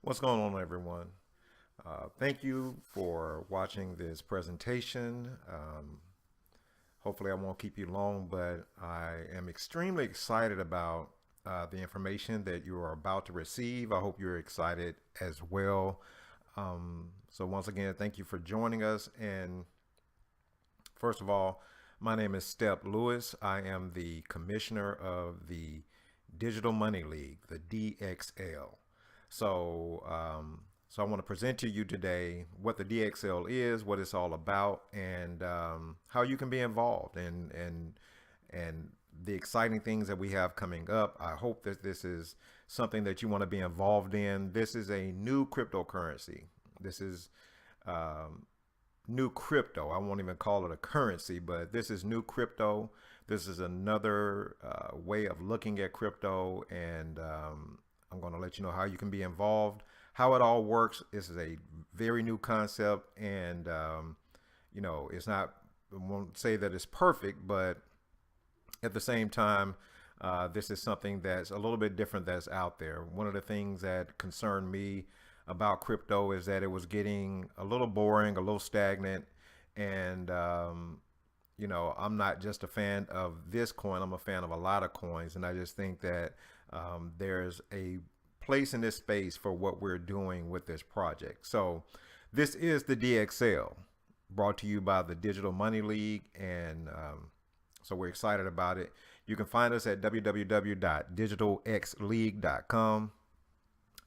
What's going on, everyone? Thank you for watching this presentation. Hopefully, I won't keep you long, but I am extremely excited about the information that you are about to receive. I hope you're excited as well. So, once again, thank you for joining us. And first of all, my name is Step Lewis. I am the commissioner of the Digital Money League, the DXL. So, so I want to present to you today what the DXL is, what it's all about, and how you can be involved, and the exciting things that we have coming up. I hope that this is something that you want to be involved in. This is a new cryptocurrency. This is new crypto. I won't even call it a currency, but this is new crypto. This is another way of looking at crypto, and I'm going to let you know how you can be involved, how it all works. This is a very new concept, and it's not. I won't say that it's perfect, but at the same time, this is something that's a little bit different that's out there. One of the things that concerned me about crypto is that it was getting a little boring, a little stagnant, and I'm not just a fan of this coin. I'm a fan of a lot of coins, and I just think that there's a place in this space for what we're doing with this project. So this is the DXL, brought to you by the Digital Money League, and so we're excited about it. You can find us at www.digitalxleague.com,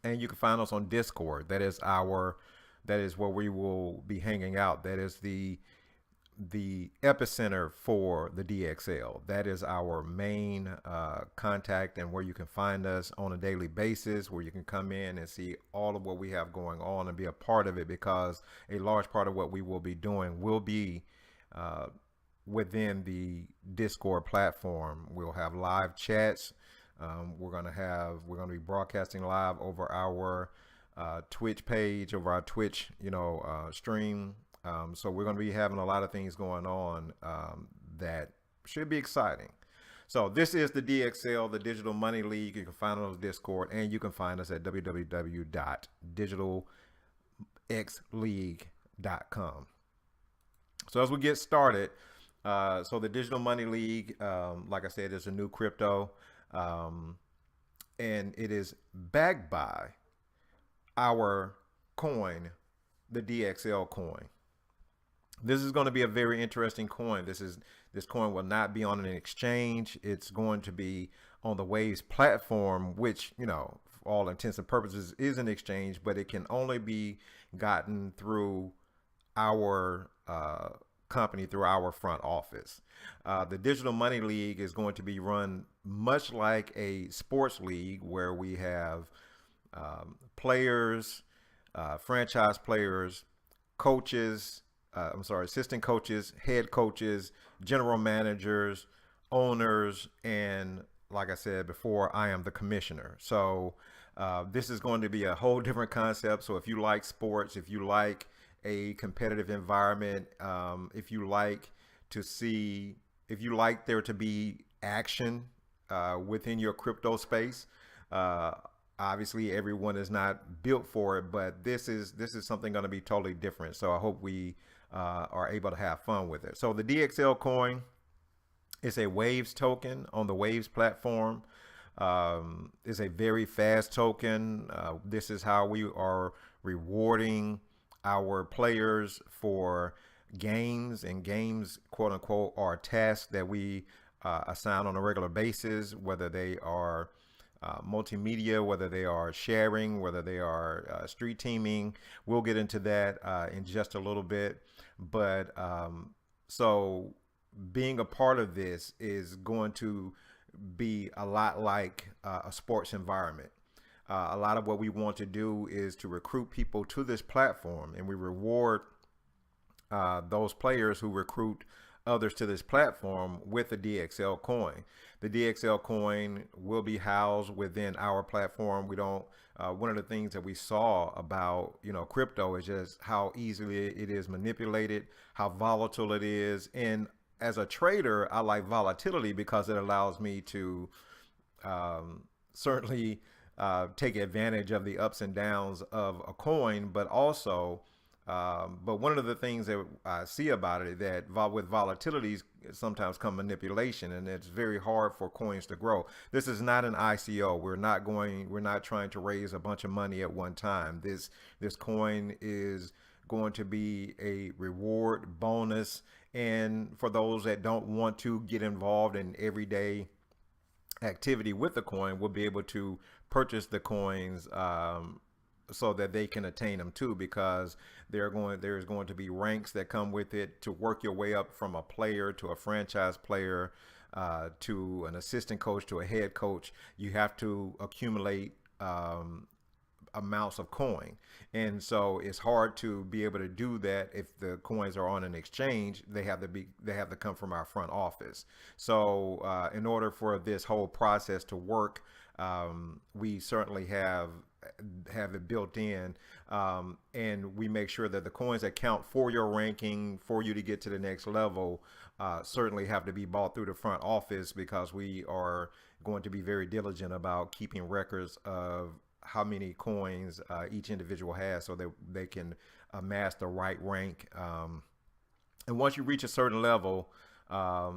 and you can find us on Discord. That is where we will be hanging out. That is the epicenter for the DXL. That is our main contact, and where you can find us on a daily basis, where you can come in and see all of what we have going on and be a part of it, because a large part of what we will be doing will be within the Discord platform. We'll have live chats. We're going to be broadcasting live over our Twitch page, over our Twitch stream. So we're going to be having a lot of things going on that should be exciting. So this is the DXL, the Digital Money League. You can find us on Discord, and you can find us at www.digitalxleague.com. So as we get started, so the Digital Money League, like I said, is a new crypto, and it is backed by our coin, the DXL coin. This is going to be a very interesting coin. This coin will not be on an exchange. It's going to be on the Waves platform, which, for all intents and purposes is an exchange, but it can only be gotten through our company, through our front office. The Digital Money League is going to be run much like a sports league, where we have players, franchise players, coaches, assistant coaches, head coaches, general managers, owners, and like I said before, I am the commissioner. So this is going to be a whole different concept. So if you like sports, if you like a competitive environment, if you like there to be action within your crypto space, obviously everyone is not built for it, but this is something going to be totally different. So I hope we are able to have fun with it. So the DXL coin is a Waves token on the Waves platform. It's a very fast token. This is how we are rewarding our players for games, and games, quote unquote, are tasks that we assign on a regular basis, whether they are multimedia, whether they are sharing, whether they are street teaming. We'll get into that in just a little bit. But so being a part of this is going to be a lot like a sports environment. A lot of what we want to do is to recruit people to this platform, and we reward those players who recruit others to this platform with the DXL coin. The DXL coin will be housed within our platform. We don't. One of the things that we saw about crypto is just how easily it is manipulated, how volatile it is, and as a trader, I like volatility because it allows me to certainly take advantage of the ups and downs of a coin, but also, but one of the things that I see about it that with volatilities sometimes come manipulation, and it's very hard for coins to grow. This is not an ICO. We're not trying to raise a bunch of money at one time. This coin is going to be a reward bonus, and for those that don't want to get involved in everyday activity with the coin, will be able to purchase the coins so that they can attain them too, because there's going to be ranks that come with it to work your way up from a player to a franchise player to an assistant coach to a head coach. You have to accumulate amounts of coin, and so it's hard to be able to do that if the coins are on an exchange. They have to come from our front office. So in order for this whole process to work, we certainly have it built in, and we make sure that the coins that count for your ranking for you to get to the next level certainly have to be bought through the front office, because we are going to be very diligent about keeping records of how many coins each individual has, so that they can amass the right rank. And once you reach a certain level,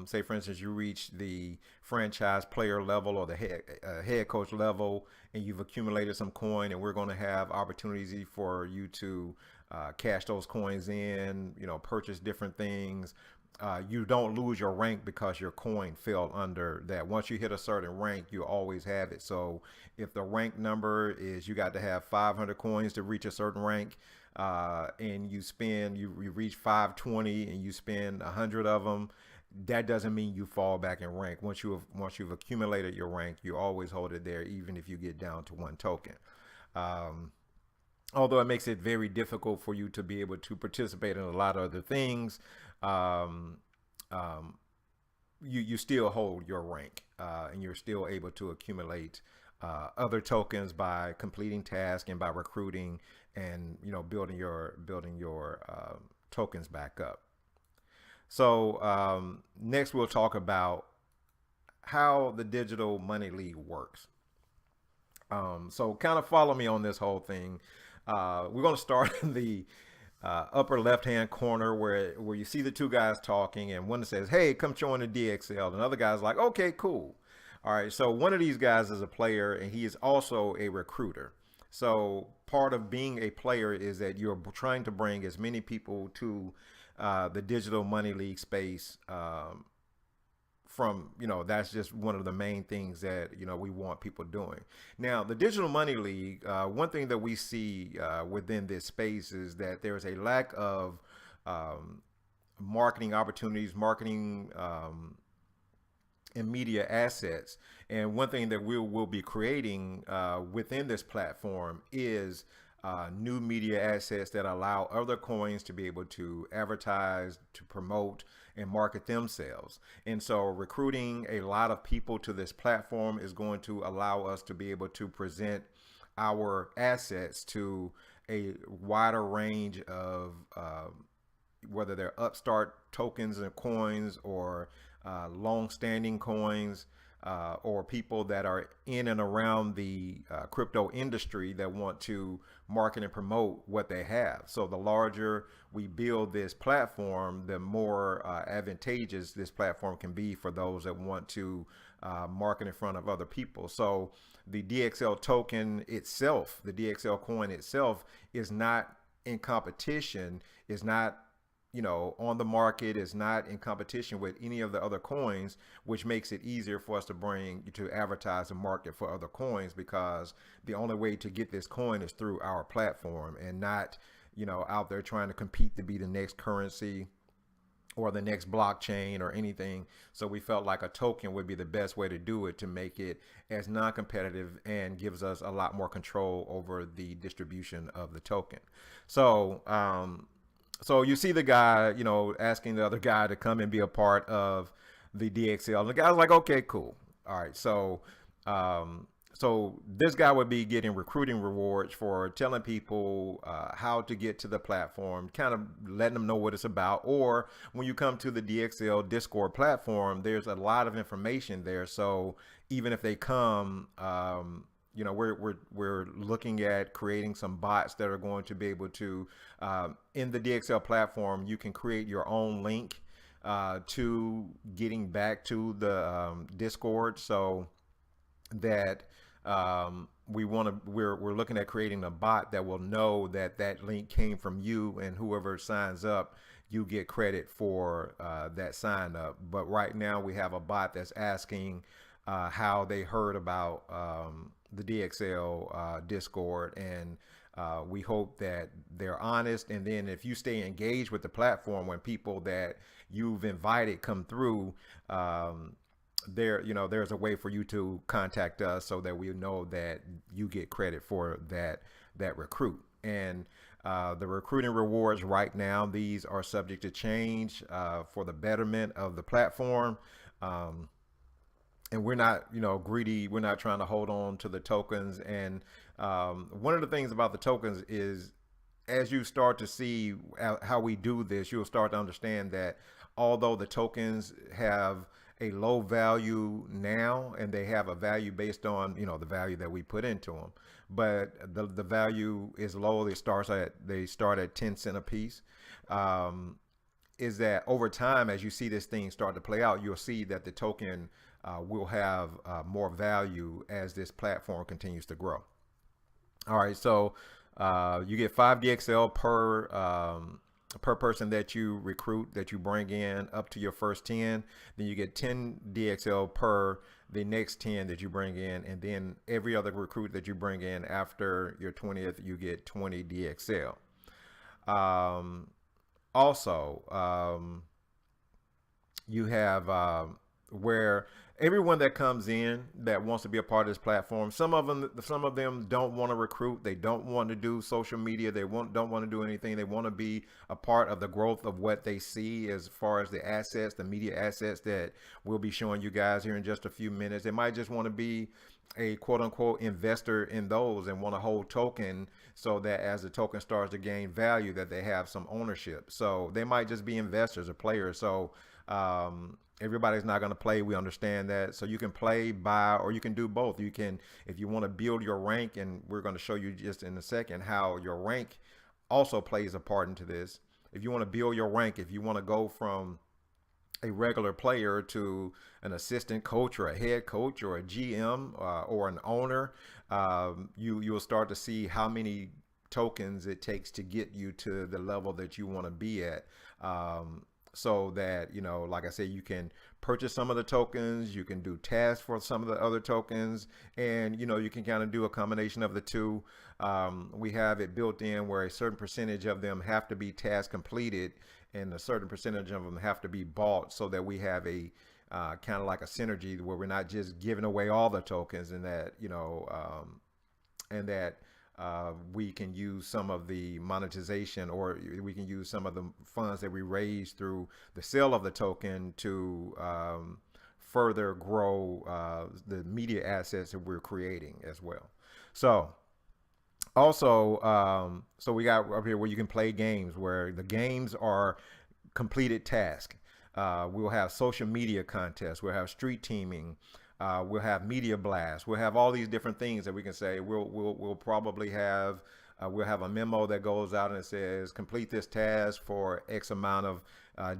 say for instance you reach the franchise player level or the head coach level, and you've accumulated some coin, and we're going to have opportunities for you to cash those coins in, purchase different things. You don't lose your rank because your coin fell under that. Once you hit a certain rank, you always have it. So if the rank number is you got to have 500 coins to reach a certain rank, and you reach 520 and you spend 100 of them, that doesn't mean you fall back in rank. Once you've accumulated your rank, you always hold it there, even if you get down to one token. Although it makes it very difficult for you to be able to participate in a lot of other things, you still hold your rank, and you're still able to accumulate other tokens by completing tasks and by recruiting and building your tokens back up. So next we'll talk about how the Digital Money League works. So kind of follow me on this whole thing. We're going to start in the upper left hand corner where you see the two guys talking, and one says, "Hey, come join the DXL." Another guy's like, "Okay, cool." All right, so one of these guys is a player, and he is also a recruiter. So part of being a player is that you're trying to bring as many people to the Digital Money League space. That's just one of the main things that we want people doing. Now, the Digital Money League, one thing that we see within this space is that there's a lack of marketing opportunities, marketing and media assets. And one thing that we'll be creating within this platform is new media assets that allow other coins to be able to advertise, to promote, and market themselves. And so recruiting a lot of people to this platform is going to allow us to be able to present our assets to a wider range of whether they're upstart tokens and coins, or long-standing coins, or people that are in and around the crypto industry that want to market and promote what they have. So the larger we build this platform, the more advantageous this platform can be for those that want to market in front of other people. So the DXL token itself, the DXL coin itself, is not in competition, is not on the market, is not in competition with any of the other coins, which makes it easier for us to advertise and market for other coins, because the only way to get this coin is through our platform, and not out there trying to compete to be the next currency or the next blockchain or anything. So we felt like a token would be the best way to do it, to make it as non-competitive and gives us a lot more control over the distribution of the token. So so you see the guy, asking the other guy to come and be a part of the DXL. And the guy's like, "Okay, cool. All right." So, so this guy would be getting recruiting rewards for telling people how to get to the platform, kind of letting them know what it's about. Or when you come to the DXL Discord platform, there's a lot of information there. So even if they come, we're looking at creating some bots that are going to be able to, in the DXL platform, you can create your own link to getting back to the Discord, so that we're looking at creating a bot that will know that that link came from you, and whoever signs up, you get credit for that sign up. But right now we have a bot that's asking how they heard about the DXL Discord, and we hope that they're honest. And then if you stay engaged with the platform, when people that you've invited come through, there's a way for you to contact us so that we know that you get credit for that recruit. And the recruiting rewards right now, these are subject to change for the betterment of the platform. And we're not, greedy. We're not trying to hold on to the tokens. And one of the things about the tokens is, as you start to see how we do this, you'll start to understand that although the tokens have a low value now, and they have a value based on the value that we put into them, but the value is low. They start at 10 cents a piece. Is that over time, as you see this thing start to play out, you'll see that the token will have more value as this platform continues to grow. All right, so you get 5 DXL per person that you recruit, that you bring in up to your first 10. Then you get 10 DXL per the next 10 that you bring in, and then every other recruit that you bring in after your 20th, you get 20 DXL. Also, you have where everyone that comes in that wants to be a part of this platform, some of them don't want to recruit. They don't want to do social media. They don't want to do anything. They want to be a part of the growth of what they see as far as the assets, the media assets that we'll be showing you guys here in just a few minutes. They might just want to be a quote unquote investor in those and want to hold token, so that as the token starts to gain value, that they have some ownership. So they might just be investors or players. So everybody's not going to play. We understand that. So you can play, buy, or you can do both. You can, if you want to build your rank, and we're going to show you just in a second how your rank also plays a part into this. If you want to build your rank, if you want to go from a regular player to an assistant coach or a head coach or a GM or an owner, you'll start to see how many tokens it takes to get you to the level that you want to be at. So that, like I said, you can purchase some of the tokens, you can do tasks for some of the other tokens, and, you can kind of do a combination of the two. We have it built in where a certain percentage of them have to be task completed, and a certain percentage of them have to be bought, so that we have a kind of like a synergy where we're not just giving away all the tokens, and that, we can use some of the monetization, or we can use some of the funds that we raise through the sale of the token to further grow the media assets that we're creating as well. So also, so we got up here where you can play games, where the games are completed tasks. We'll have social media contests. We'll have street teaming. We'll have media blasts. We'll have all these different things that we can say. We'll probably have we'll have a memo that goes out and it says complete this task for X amount of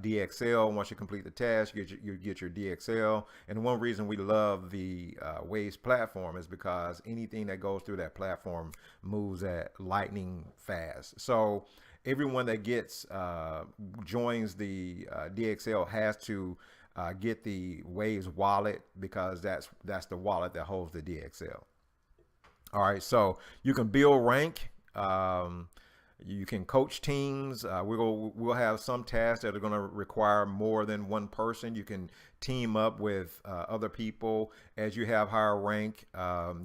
DXL. Once you complete the task, you get your DXL. And one reason we love the Waves platform is because anything that goes through that platform moves at lightning fast. So everyone that gets joins the DXL has to get the Waves wallet, because that's the wallet that holds the DXL. All right, so you can build rank. You can coach teams. We'll have some tasks that are going to require more than one person. You can team up with other people. As you have higher rank,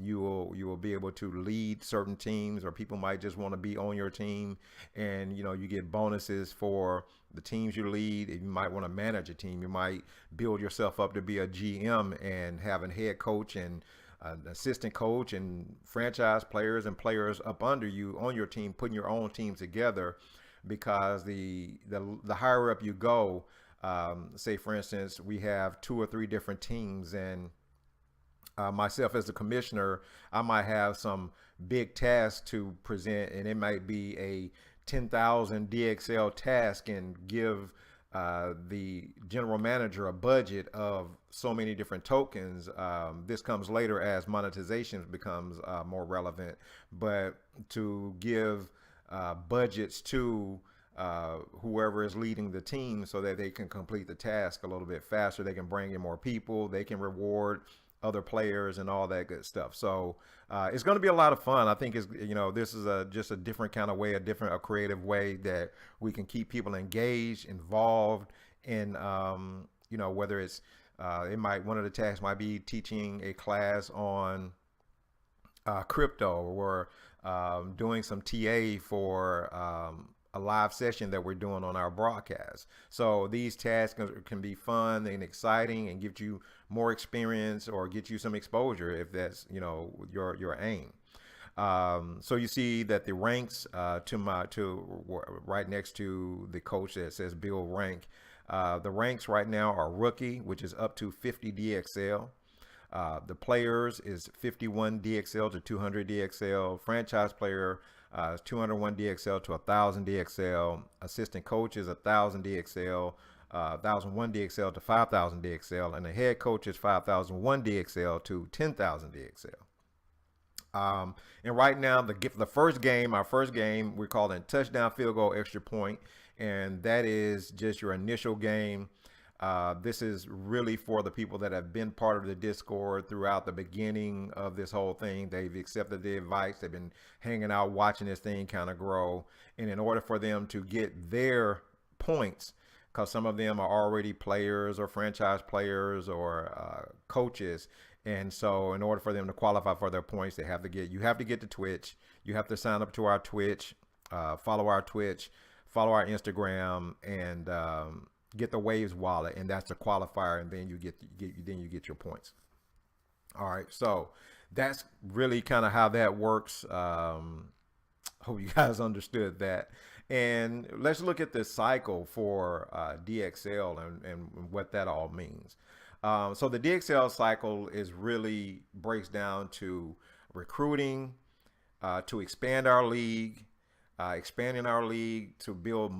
you will be able to lead certain teams, or people might just want to be on your team, and you get bonuses for the teams you lead. You might want to manage a team. You might build yourself up to be a GM and have a head coach and an assistant coach and franchise players and players up under you on your team, putting your own teams together. Because the higher up you go, say for instance, we have 2 or 3 different teams, and myself as the commissioner, I might have some big task to present, and it might be a 10,000 DXL task and give the general manager a budget of so many different tokens. This comes later as monetization becomes more relevant, but to give budgets to whoever is leading the team so that they can complete the task a little bit faster. They can bring in more people. They can reward other players and all that good stuff. So it's going to be a lot of fun. I think this is just a different kind of way, a creative way that we can keep people engaged, involved in, whether it's one of the tasks might be teaching a class on crypto, or doing some TA for a live session that we're doing on our broadcast. So these tasks can be fun and exciting and give you more experience or get you some exposure if that's your aim. So you see that the ranks right next to the coach that says build rank. The ranks right now are rookie, which is up to 50 DXL. The players is 51 DXL to 200 DXL. Franchise player 201 DXL to 1,000 DXL. Assistant coach is 1,000 DXL, 1,001 DXL to 5,000 DXL, and the head coach is 5,001 DXL to 10,000 DXL. And right now, our first game, we're calling touchdown, field goal, extra point, and that is just your initial game. This is really for the people that have been part of the Discord throughout the beginning of this whole thing. They've accepted the advice. They've been hanging out, watching this thing kind of grow. And in order for them to get their points, because some of them are already players or franchise players or coaches, and so in order for them to qualify for their points, you have to get to Twitch. You have to sign up to our Twitch, follow our Twitch, follow our Instagram, and get the Waves wallet, and that's the qualifier, and then you get your points. All right, so that's really kind of how that works. Hope you guys understood that. And let's look at the cycle for DXL and what that all means. So the DXL cycle really breaks down to recruiting, to expand our league, expanding our league to build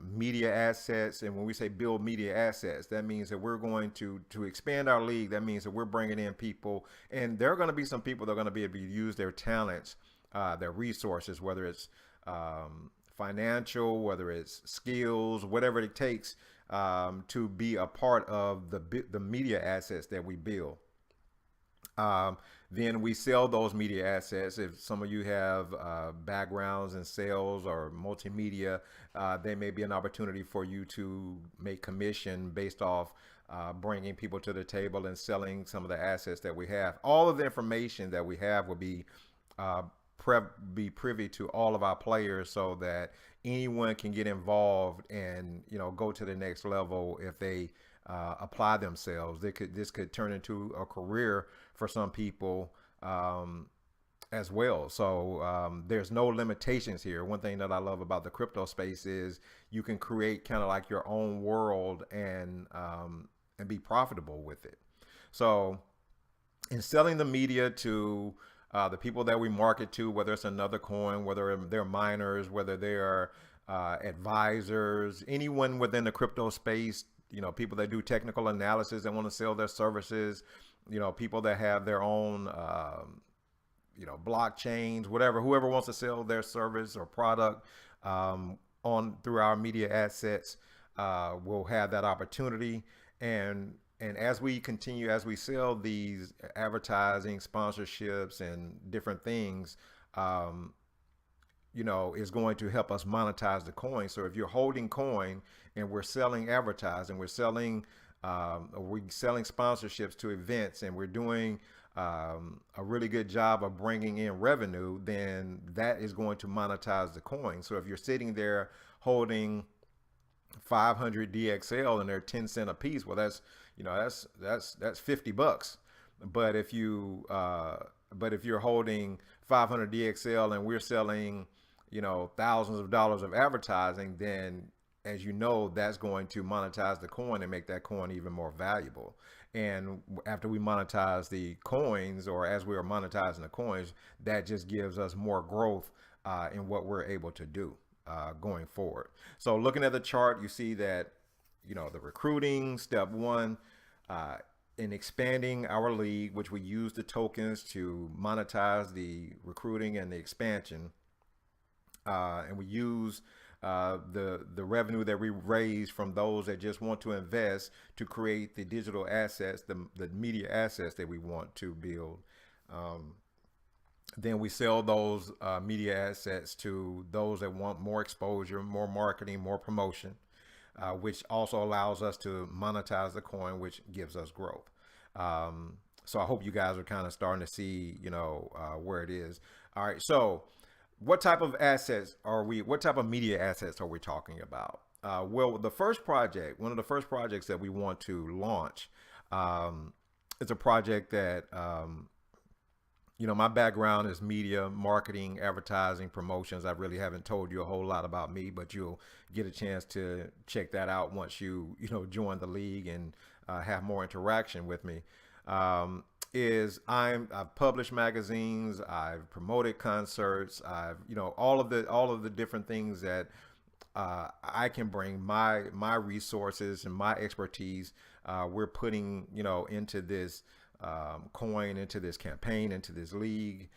media assets. And when we say build media assets, that means that we're going to expand our league. That means that we're bringing in people, and there are going to be some people that are going to be able to use their talents, their resources, whether it's financial, whether it's skills, whatever it takes to be a part of the media assets that we build. Then we sell those media assets. If some of you have backgrounds in sales or multimedia, there may be an opportunity for you to make commission based off bringing people to the table and selling some of the assets that we have. All of the information that we have will be privy to all of our players, so that anyone can get involved and go to the next level if they apply themselves. This could turn into a career for some people as well. So there's no limitations here. One thing that I love about the crypto space is you can create kind of like your own world and be profitable with it. So in selling the media to the people that we market to, whether it's another coin, whether they're miners, whether they're advisors, anyone within the crypto space, people that do technical analysis that want to sell their services, people that have their own, blockchains, whoever wants to sell their service or product through our media assets will have that opportunity. And as we continue, as we sell these advertising, sponsorships, and different things, is going to help us monetize the coin. So if you're holding coin and we're selling advertising, we're selling sponsorships to events, and we're doing a really good job of bringing in revenue, then that is going to monetize the coin. So if you're sitting there holding 500 DXL and they're 10 cents a piece, well, that's $50. But if you're holding 500 DXL and we're selling thousands of dollars of advertising, then as that's going to monetize the coin and make that coin even more valuable. And after we monetize the coins, or as we are monetizing the coins, that just gives us more growth in what we're able to do going forward. So looking at the chart, you see that, the recruiting, step one, in expanding our league, which we use the tokens to monetize the recruiting and the expansion. And we use the revenue that we raise from those that just want to invest to create the digital assets, the media assets that we want to build. Then we sell those media assets to those that want more exposure, more marketing, more promotion, which also allows us to monetize the coin, which gives us growth. So I hope you guys are kind of starting to see, where it is. All right. So what type of assets what type of media assets are we talking about? Well, one of the first projects that we want to launch is a project that, my background is media, marketing, advertising, promotions. I really haven't told you a whole lot about me, but you'll get a chance to check that out once you join the league and have more interaction with me. I've published magazines, I've promoted concerts, I've all of the different things that I can bring my resources and my expertise. We're putting into this coin, into this campaign, into this league,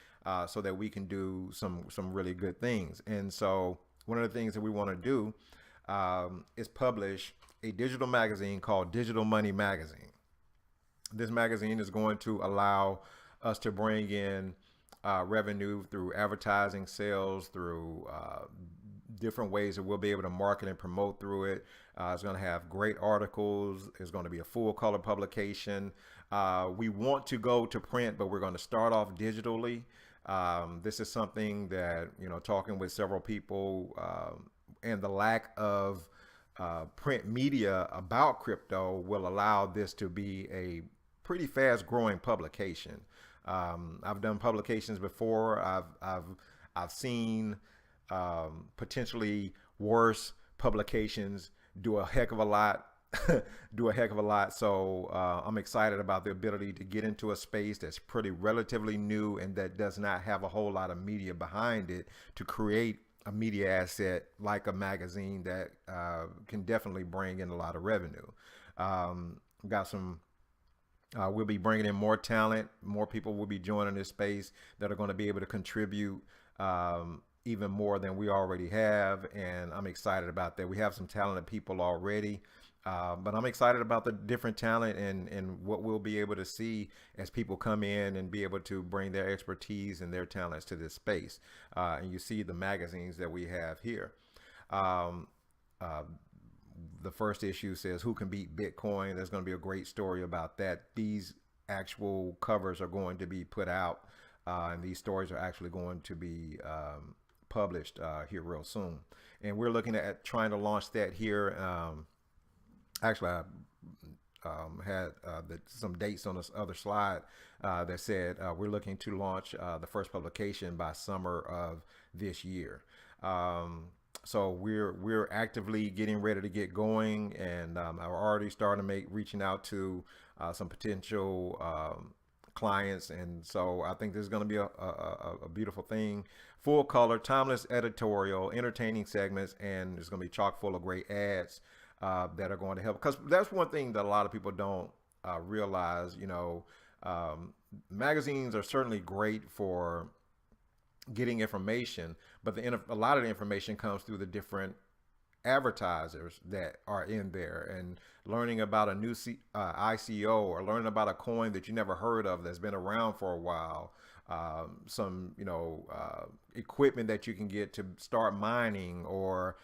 so that we can do some really good things. And so one of the things that we want to do is publish a digital magazine called Digital Money Magazine. This magazine is going to allow us to bring in revenue through advertising, sales, through different ways that we'll be able to market and promote through it. It's going to have great articles. It's going to be a full color publication. We want to go to print, but we're going to start off digitally. This is something that, talking with several people and the lack of print media about crypto will allow this to be a pretty fast growing publication. I've done publications before. I've seen potentially worse publications do a heck of a lot. So I'm excited about the ability to get into a space that's pretty relatively new and that does not have a whole lot of media behind it to create a media asset like a magazine that can definitely bring in a lot of revenue. We'll be bringing in more talent. More people will be joining this space that are going to be able to contribute even more than we already have. And I'm excited about that. We have some talented people already. But I'm excited about the different talent and what we'll be able to see as people come in and be able to bring their expertise and their talents to this space. And you see the magazines that we have here. The first issue says, "Who can beat Bitcoin?" There's going to be a great story about that. These actual covers are going to be put out, and these stories are actually going to be published here real soon. And we're looking at trying to launch that here. Actually, I had some dates on this other slide that said we're looking to launch the first publication by summer of this year. So we're actively getting ready to get going, and I've already started reaching out to some potential clients, and so I think this is going to be a beautiful thing. Full color, timeless editorial, entertaining segments, and it's going to be chock full of great ads that are going to help. Because that's one thing that a lot of people don't realize. Magazines are certainly great for getting information, but a lot of the information comes through the different advertisers that are in there, and learning about a new ICO, or learning about a coin that you never heard of that's been around for a while, some equipment that you can get to start mining, or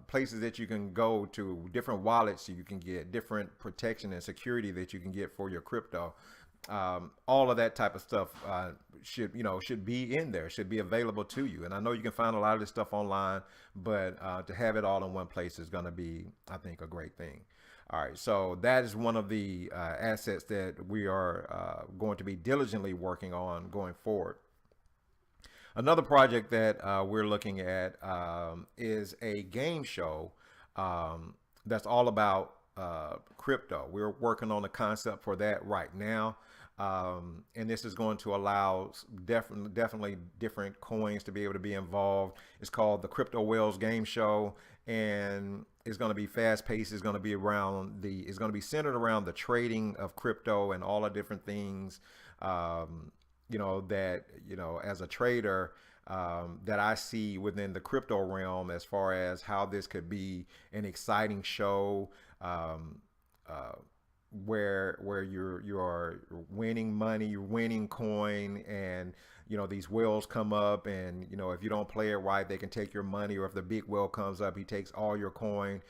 places that you can go to, different wallets so you can get different protection and security that you can get for your crypto. All of that type of stuff should be in there, should be available to you. And I know you can find a lot of this stuff online, but to have it all in one place is going to be, I think, a great thing. All right, so that is one of the assets that we are going to be diligently working on going forward. Another project that we're looking at is a game show that's all about crypto. We're working on the concept for that right now. And this is going to allow definitely different coins to be able to be involved. It's called the Crypto Whales Game Show, and it's going to be fast paced. It's going to be it's going to be centered around the trading of crypto and all the different things, that, as a trader, that I see within the crypto realm, as far as how this could be an exciting show, where you are winning money, you're winning coin, and these whales come up, and if you don't play it right, they can take your money, or if the big whale comes up, he takes all your coin.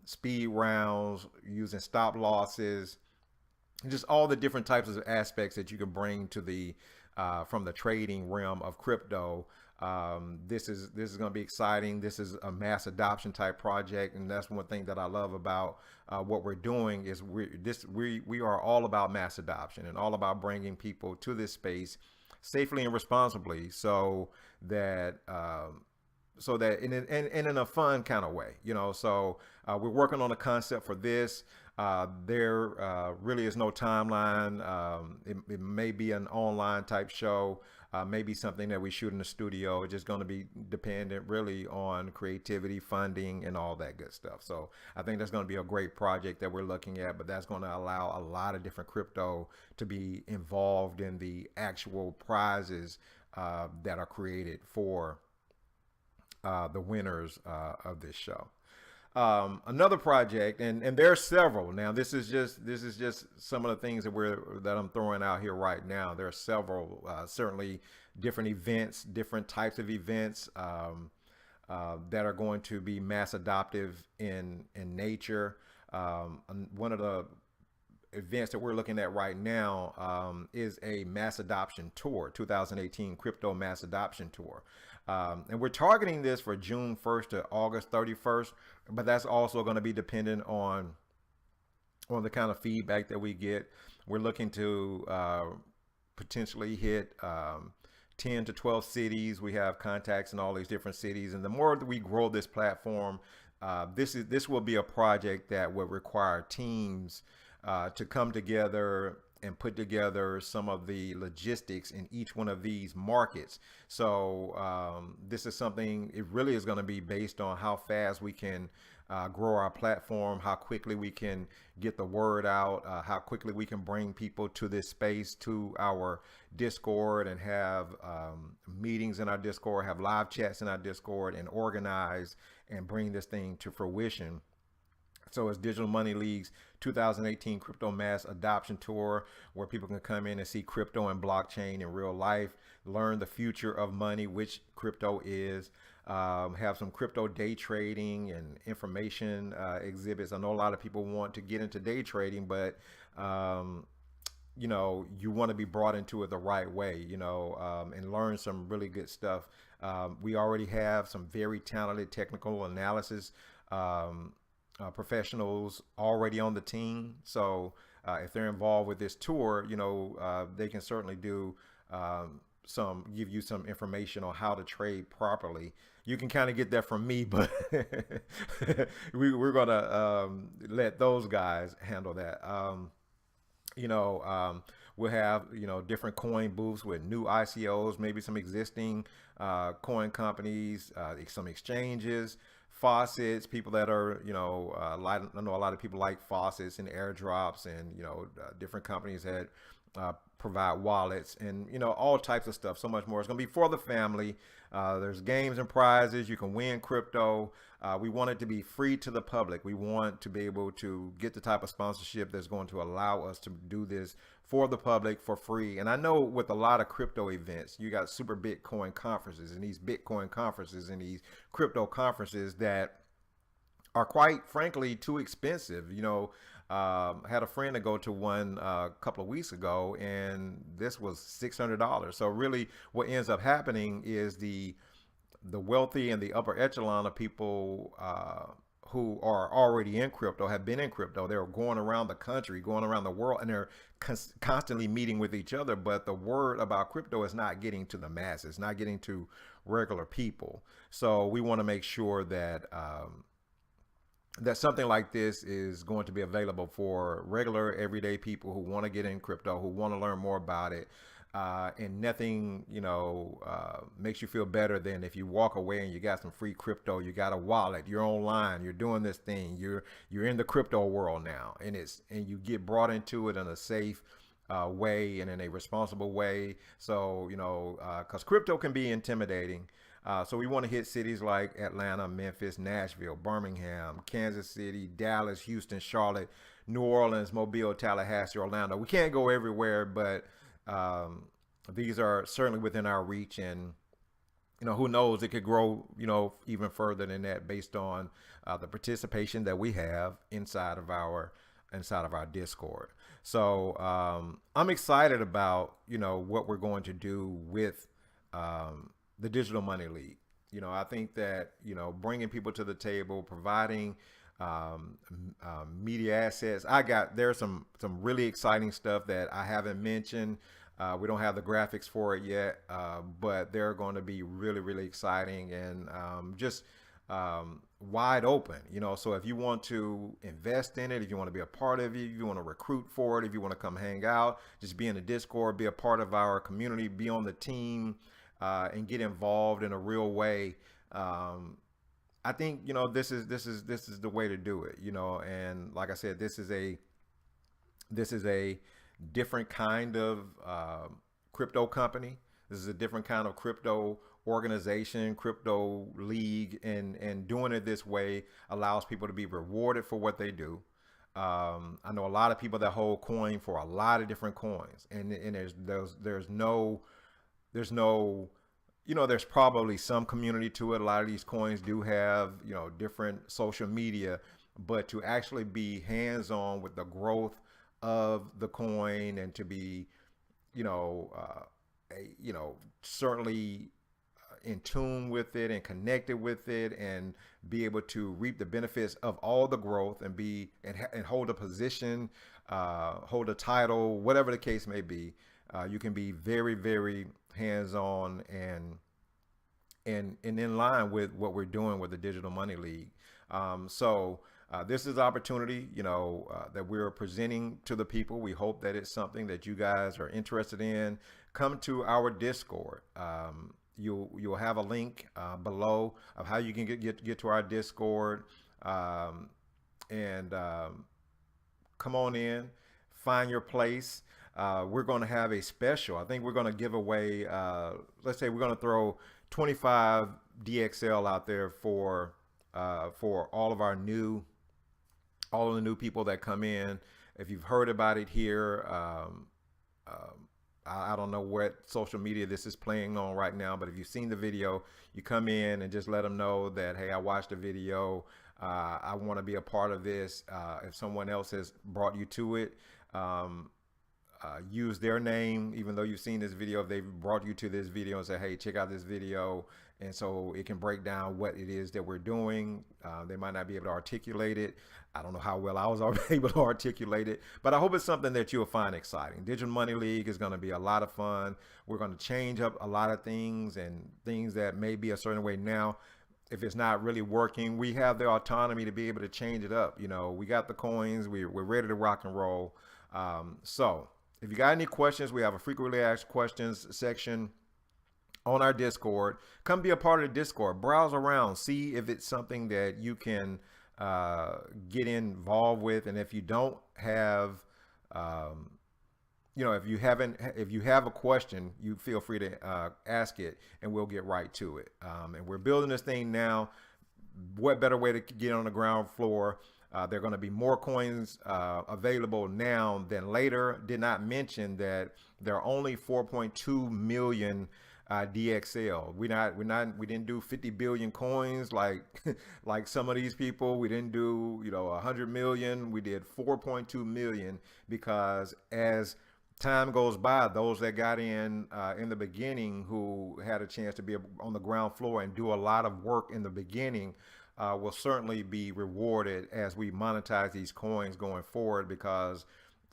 Speed rounds using stop losses, just all the different types of aspects that you can bring to the from the trading realm of crypto. This is going to be exciting. This is a mass adoption type project, and that's one thing that I love about what we're doing is we are all about mass adoption and all about bringing people to this space safely and responsibly, so that in a fun kind of way, So we're working on a concept for this. There really is no timeline. It may be an online type show, maybe something that we shoot in the studio. It's just going to be dependent really on creativity, funding, and all that good stuff. So I think that's going to be a great project that we're looking at, but that's going to allow a lot of different crypto to be involved in the actual prizes that are created for the winners of this show. Another project, and there are several. Now, this is just some of the things that I'm throwing out here right now. There are several, certainly different events, different types of events that are going to be mass adoptive in nature. One of the events that we're looking at right now is a mass adoption tour, 2018 crypto mass adoption tour. And we're targeting this for June 1st to August 31st, but that's also going to be dependent on the kind of feedback that we get. We're looking to potentially hit 10 to 12 cities. We have contacts in all these different cities, and the more that we grow this platform, this will be a project that will require teams to come together and put together some of the logistics in each one of these markets. So this is something, it really is going to be based on how fast we can grow our platform, how quickly we can get the word out, how quickly we can bring people to this space, to our Discord, and have meetings in our Discord, have live chats in our Discord, and organize and bring this thing to fruition. So it's Digital Money League's 2018 Crypto Mass Adoption Tour, where people can come in and see crypto and blockchain in real life, learn the future of money, which crypto is, have some crypto day trading and information exhibits. I know a lot of people want to get into day trading, but you want to be brought into it the right way, and learn some really good stuff. We already have some very talented technical analysis professionals already on the team. So if they're involved with this tour, they can certainly do give you some information on how to trade properly. You can kind of get that from me, but we're going to let those guys handle that. We'll have, different coin booths with new ICOs, maybe some existing coin companies, some exchanges, faucets, people that are, I know a lot of people like faucets and airdrops, and, different companies that provide wallets, and, all types of stuff, so much more. It's going to be for the family. There's games and prizes. You can win crypto. We want it to be free to the public. We want to be able to get the type of sponsorship that's going to allow us to do this for the public for free. And I know with a lot of crypto events, you got super Bitcoin conferences, and these Bitcoin conferences and these crypto conferences that are quite frankly too expensive. I had a friend to go to one a couple of weeks ago, and this was $600. So really what ends up happening is the wealthy and the upper echelon of people who are already in crypto, have been in crypto. They're going around the country, going around the world, and they're constantly meeting with each other. But the word about crypto is not getting to the masses, not getting to regular people. So we want to make sure that that something like this is going to be available for regular everyday people who want to get in crypto, who want to learn more about it. And nothing, makes you feel better than if you walk away and you got some free crypto, you got a wallet, you're online, you're doing this thing, you're in the crypto world now, and you get brought into it in a safe way and in a responsible way. So, because crypto can be intimidating. So we want to hit cities like Atlanta, Memphis, Nashville, Birmingham, Kansas City, Dallas, Houston, Charlotte, New Orleans, Mobile, Tallahassee, Orlando. We can't go everywhere, but these are certainly within our reach. And, who knows, it could grow, even further than that based on the participation that we have inside of our Discord. So I'm excited about, what we're going to do with the Digital Money League. I think that, bringing people to the table, providing media assets. There's some really exciting stuff that I haven't mentioned. We don't have the graphics for it yet, but they're going to be really, really exciting and just wide open. So if you want to invest in it, if you want to be a part of it, if you want to recruit for it, if you want to come hang out, just be in the Discord, be a part of our community, be on the team, and get involved in a real way. I think this is the way to do it. And like I said, this is a different kind of crypto company. This is a different kind of crypto organization, crypto league, and doing it this way allows people to be rewarded for what they do. I know a lot of people that hold coin for a lot of different coins, and there's no there's probably some community to it. A lot of these coins do have, different social media, but to actually be hands-on with the growth of the coin and to be, certainly in tune with it and connected with it and be able to reap the benefits of all the growth and hold a position, hold a title, whatever the case may be. You can be very, very hands-on and in line with what we're doing with the Digital Money League. So this is opportunity, that we're presenting to the people. We hope that it's something that you guys are interested in. Come to our Discord. You'll have a link below of how you can get to our Discord, and come on in, find your place. We're going to have a special. I think we're going to give away, let's say we're going to throw 25 DXL out there for all of the new people that come in. If you've heard about it here, I don't know what social media this is playing on right now, but if you've seen the video, you come in and just let them know that, hey, I watched the video. I want to be a part of this. If someone else has brought you to it, use their name, even though you've seen this video. If they've brought you to this video and say, hey, check out this video, and so it can break down what it is that we're doing. They might not be able to articulate it. I don't know how well I was able to articulate it, but I hope it's something that you'll find exciting. Digital Money League is going to be a lot of fun. We're going to change up a lot of things, and things that may be a certain way now, if it's not really working, we have the autonomy to be able to change it up. We got the coins. We're ready to rock and roll. So if you got any questions, we have a frequently asked questions section on our Discord. Come be a part of the Discord. Browse around, see if it's something that you can get involved with. And if you don't have, if you have a question, you feel free to ask it, and we'll get right to it. And we're building this thing now. What better way to get on the ground floor? There are going to be more coins available now than later. Did not mention that there are only 4.2 million DXL. We didn't do 50 billion coins like like some of these people. We didn't do 100 million. We did 4.2 million because as time goes by, those that got in the beginning, who had a chance to be on the ground floor and do a lot of work in the beginning, will certainly be rewarded as we monetize these coins going forward, because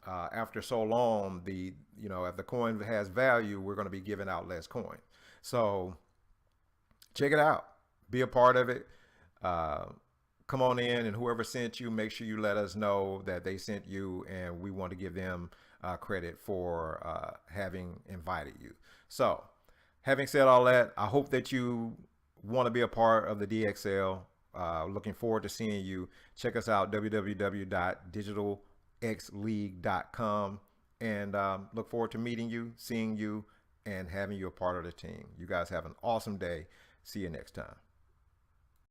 after so long, if the coin has value, we're going to be giving out less coin. So check it out, be a part of it, come on in, and whoever sent you, make sure you let us know that they sent you, and we want to give them credit for having invited you. So, having said all that, I hope that you want to be a part of the DXL. Looking forward to seeing you. Check us out, www.digitalxleague.com, and look forward to meeting you, seeing you, and having you a part of the team. You guys have an awesome day. See you next time.